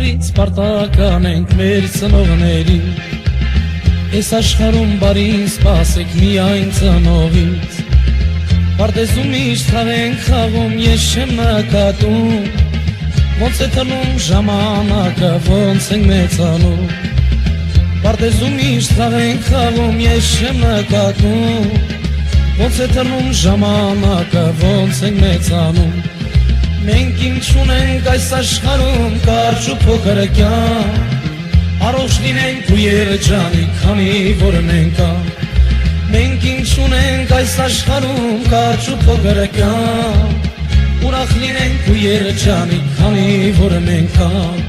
Աստծից պարտական ենք մեր ծնողների, Այս աշխարհում բարին սպասեք միայն ծնողից, Պարտեզում միշտ խաղ ենք խաղում, ես չեմ նկատում, Ոնց է թվում ժամանակը, ոնց ենք մեծանում, Պարտեզում միշտ խաղ ենք խաղում, ես չեմ նկատում, Ոնց է թվում ժամանակը, ոնց ենք մեծանում, Մենք ինչ ունենք այս աշխարհում, կարճ ու փոքր կյանք, Առողջ լինենք ու երջանիկ, քանի որ մենք կան։ Մենք ինչ ունենք այս աշխարհում, կարճ ու փոքր կյանք, Ուրախ լինենք ու երջանիկ, քանի որ մենք կան։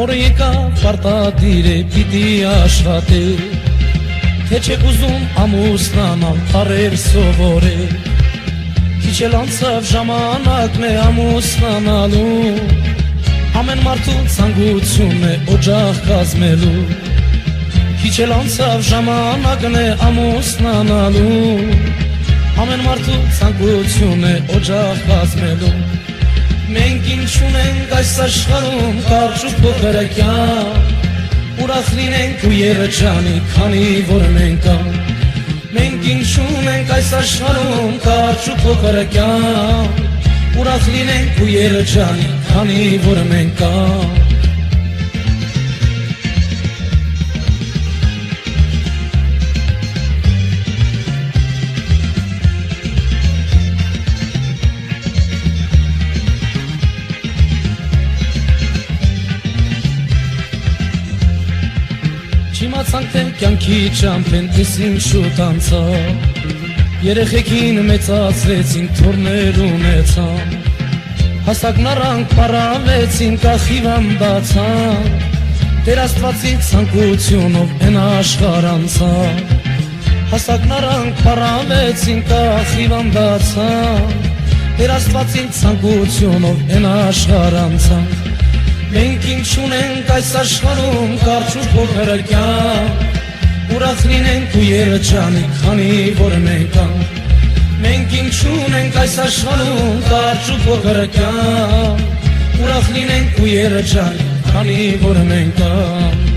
Օրը եկավ պարտադիր է պիտի աշխատել, Թե չեք ուզում ամուսնանալ, պարեր սովորել, Քիչ էլ անցավ ժամանակն է ամուսնանալու, Ամեն մարդու ցանկությունն է օջախ կազմելու, Քիչ էլ անցավ ժամանակն է ամուսնանալու, Ամեն մարդու ցանկությունն է օջախ կազմելու, Մենք ինչ ունենք այս աշխարհում, կարճ ու փոքր կյանք, Ուրախ լինենք ու երջանիկ, քանի որ մենք կան։ Մենք ինչ ունենք այս աշխարհում, կարճ ու փոքր կյանք, Ուրախ լինենք ու երջանիկ, քանի որ մենք կան։ Չիմացանք թե կյանքի ճամփեն տեսին շուտ անցավ, Երեխեքին մեծացրեցին, թոռներ ունեցան, Հասակն առանք պարավեցին, կախիվան բացան, Տեր Աստվածի ցանկությունով են աշխարհ անցան, Հասակն առանք պարավեցին, կախիվան բացան, Տեր Աստվածի ցանկությունով են աշխարհ անցան, Մենք ինչ ունենք այս աշխարհում, կարճ ու փոքր կյանք, Ուրախ լինենք ու երջանիկ, քանի որ մենք կան։ Մենք ինչ ունենք այս աշխարհում, կարճ ու փոքր կյանք, Ուրախ լինենք ու երջանիկ, քանի որ մենք կան։